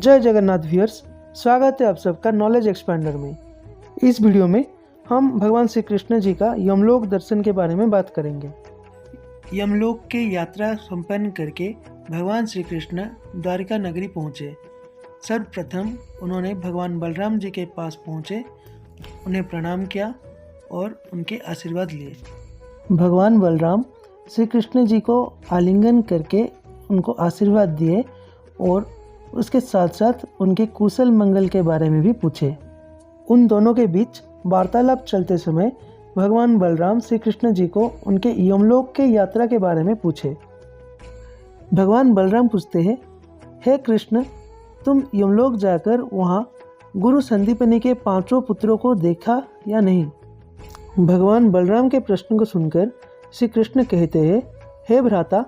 जय जगन्नाथ व्यूअर्स, स्वागत है आप सबका नॉलेज एक्सपेंडर में। इस वीडियो में हम भगवान श्री कृष्ण जी का यमलोक दर्शन के बारे में बात करेंगे। यमलोक की यात्रा संपन्न करके भगवान श्री कृष्ण द्वारिका नगरी पहुँचे। सर्वप्रथम उन्होंने भगवान बलराम जी के पास पहुँचे, उन्हें प्रणाम किया और उनके आशीर्वाद लिए। भगवान बलराम श्री कृष्ण जी को आलिंगन करके उनको आशीर्वाद दिए और उसके साथ साथ उनके कुशल मंगल के बारे में भी पूछे। उन दोनों के बीच वार्तालाप चलते समय भगवान बलराम श्री कृष्ण जी को उनके यमलोक के यात्रा के बारे में पूछे। भगवान बलराम पूछते हैं, हे कृष्ण, तुम यमलोक जाकर वहाँ गुरु संदीपनी के 5 पुत्रों को देखा या नहीं? भगवान बलराम के प्रश्न को सुनकर श्री कृष्ण कहते हैं, हे भ्राता,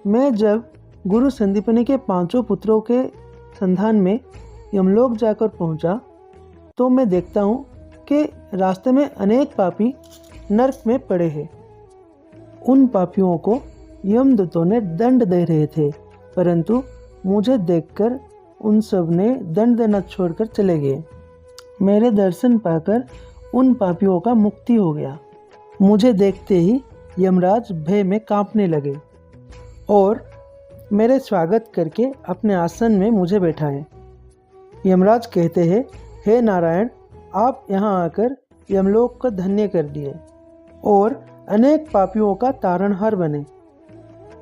मैं जब गुरु संदीपनी के 5 पुत्रों के संधान में यमलोक जाकर पहुंचा तो मैं देखता हूं कि रास्ते में अनेक पापी नरक में पड़े हैं। उन पापियों को यमदूतों ने दंड दे रहे थे, परंतु मुझे देखकर उन सब ने दंड देना छोड़कर चले गए। मेरे दर्शन पाकर उन पापियों का मुक्ति हो गया। मुझे देखते ही यमराज भय में कांपने लगे और मेरे स्वागत करके अपने आसन में मुझे बैठाए। यमराज कहते हैं, हे नारायण, आप यहाँ आकर यमलोक को धन्य कर दिए और अनेक पापियों का तारणहार बने।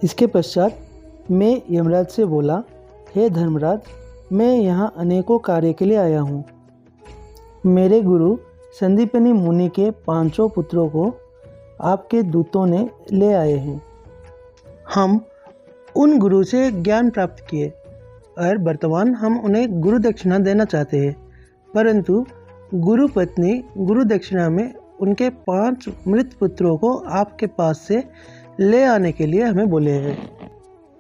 इसके पश्चात मैं यमराज से बोला, हे धर्मराज, मैं यहाँ अनेकों कार्य के लिए आया हूँ। मेरे गुरु संदीपनी मुनि के 5 पुत्रों को आपके दूतों ने ले आए हैं। हम उन गुरु से ज्ञान प्राप्त किए और वर्तमान हम उन्हें गुरु दक्षिणा देना चाहते हैं, परंतु गुरु पत्नी गुरु दक्षिणा में उनके 5 मृत पुत्रों को आपके पास से ले आने के लिए हमें बोले हैं,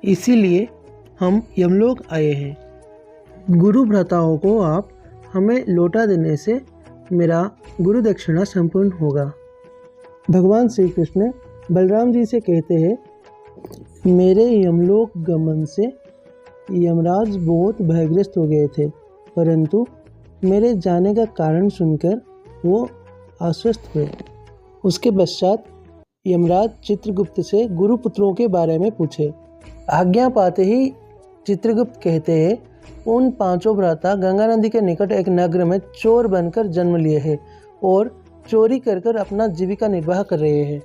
इसीलिए हम यमलोक आए हैं। गुरु भ्राताओं को आप हमें लौटा देने से मेरा गुरु दक्षिणा संपूर्ण होगा। भगवान श्री कृष्ण बलराम जी से कहते हैं, मेरे यमलोक गमन से यमराज बहुत भयग्रस्त हो गए थे, परंतु मेरे जाने का कारण सुनकर वो आश्वस्त हुए। उसके पश्चात यमराज चित्रगुप्त से गुरुपुत्रों के बारे में पूछे। आज्ञा पाते ही चित्रगुप्त कहते हैं, उन 5 भ्राता गंगा नदी के निकट एक नगर में चोर बनकर जन्म लिए हैं और चोरी कर अपना जीविका निर्वाह कर रहे हैं।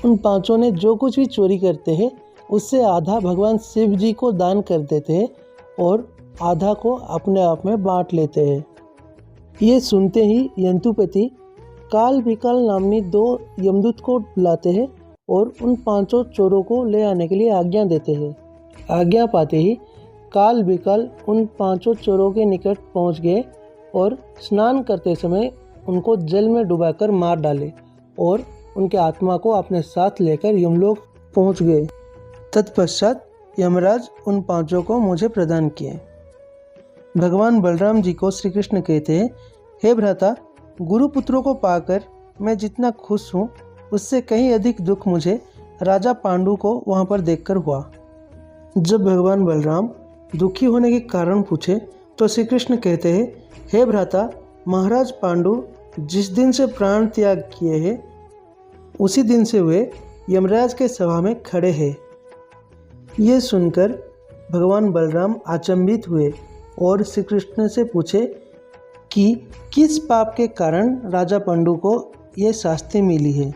उन 5 ने जो कुछ भी चोरी करते हैं उससे आधा भगवान शिव जी को दान कर देते हैं और आधा को अपने आप में बांट लेते हैं। ये सुनते ही यंतुपति काल विकाल नामनी 2 यमदूत को बुलाते हैं और उन 5 चोरों को ले आने के लिए आज्ञा देते हैं। आज्ञा पाते ही काल विकाल उन 5 चोरों के निकट पहुंच गए और स्नान करते समय उनको जल में डुबाकर मार डाले और उनके आत्मा को अपने साथ लेकर यमलोक पहुंच गए। तत्पश्चात यमराज उन 5 को मुझे प्रदान किए। भगवान बलराम जी को श्री कृष्ण कहते हैं, हे भ्राता, गुरुपुत्रों को पाकर मैं जितना खुश हूँ उससे कहीं अधिक दुख मुझे राजा पांडु को वहाँ पर देखकर हुआ। जब भगवान बलराम दुखी होने के कारण पूछे तो श्री कृष्ण कहते हैं, हे भ्राता, महाराज पांडु जिस दिन से प्राण त्याग किए हैं उसी दिन से वे यमराज के सभा में खड़े हैं। ये सुनकर भगवान बलराम अचंभित हुए और श्री कृष्ण से पूछे कि किस पाप के कारण राजा पांडु को ये शास्ति मिली है।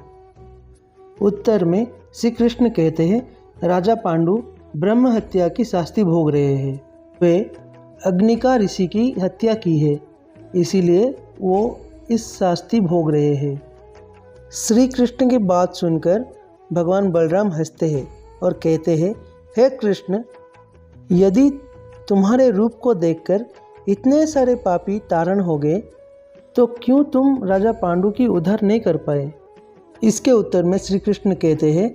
उत्तर में श्री कृष्ण कहते हैं, राजा पांडु ब्रह्म हत्या की शास्ति भोग रहे हैं। वे अग्निका ऋषि की हत्या की है, इसीलिए वो इस शास्ति भोग रहे हैं। श्री कृष्ण की बात सुनकर भगवान बलराम हंसते हैं और कहते हैं, हे कृष्ण, यदि तुम्हारे रूप को देखकर इतने सारे पापी तारण हो गए तो क्यों तुम राजा पांडु की उद्धार नहीं कर पाए? इसके उत्तर में श्री कृष्ण कहते हैं,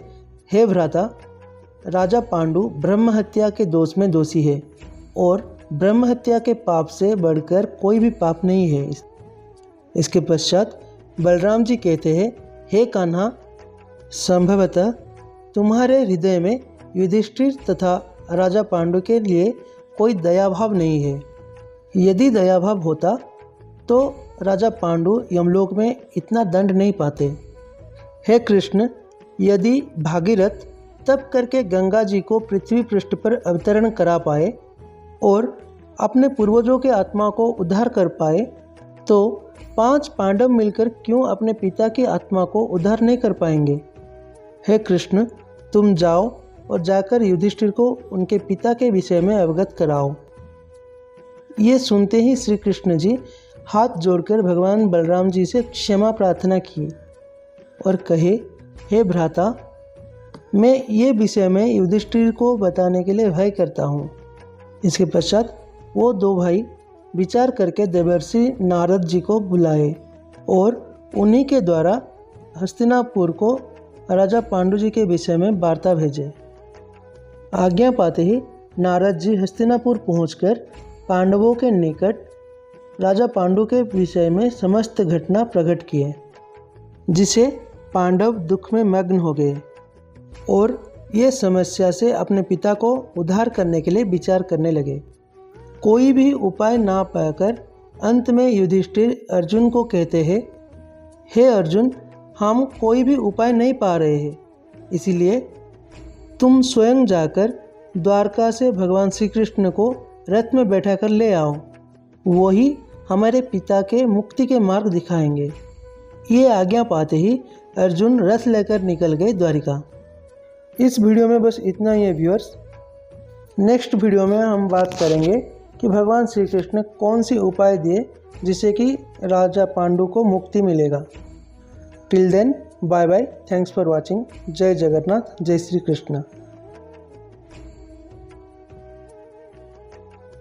हे भ्राता, राजा पांडु ब्रह्म हत्या के दोष में दोषी है और ब्रह्म हत्या के पाप से बढ़कर कोई भी पाप नहीं है। इसके पश्चात बलराम जी कहते हैं, हे कान्हा, संभवतः तुम्हारे हृदय में युधिष्ठिर तथा राजा पांडु के लिए कोई दयाभाव नहीं है। यदि दयाभाव होता तो राजा पांडु यमलोक में इतना दंड नहीं पाते। हे कृष्ण, यदि भागीरथ तप करके गंगा जी को पृथ्वी पृष्ठ पर अवतरण करा पाए और अपने पूर्वजों के आत्मा को उद्धार कर पाए, तो 5 पांडव मिलकर क्यों अपने पिता की आत्मा को उद्धार नहीं कर पाएंगे। हे कृष्ण, तुम जाओ और जाकर युधिष्ठिर को उनके पिता के विषय में अवगत कराओ। ये सुनते ही श्री कृष्ण जी हाथ जोड़कर भगवान बलराम जी से क्षमा प्रार्थना की और कहे, हे भ्राता, मैं ये विषय में युधिष्ठिर को बताने के लिए भय करता हूँ। इसके पश्चात वो 2 भाई विचार करके देवर्षि नारद जी को बुलाए और उन्हीं के द्वारा हस्तिनापुर को राजा पांडु जी के विषय में वार्ता भेजे। आज्ञा पाते ही नारद जी हस्तिनापुर पहुंचकर पांडवों के निकट राजा पांडु के विषय में समस्त घटना प्रकट किए, जिसे पांडव दुख में मग्न हो गए और ये समस्या से अपने पिता को उद्धार करने के लिए विचार करने लगे। कोई भी उपाय ना पाकर अंत में युधिष्ठिर अर्जुन को कहते हैं, हे अर्जुन, हम कोई भी उपाय नहीं पा रहे हैं, इसीलिए तुम स्वयं जाकर द्वारका से भगवान श्री कृष्ण को रथ में बैठा कर ले आओ। वही हमारे पिता के मुक्ति के मार्ग दिखाएंगे। ये आज्ञा पाते ही अर्जुन रथ लेकर निकल गए द्वारिका। इस वीडियो में बस इतना ही है व्यूअर्स। नेक्स्ट वीडियो में हम बात करेंगे कि भगवान श्री कृष्ण कौन सी उपाय दिए जिससे कि राजा पांडु को मुक्ति मिलेगा। Till then, bye bye, thanks for watching. जय जगन्नाथ, जय श्री कृष्ण।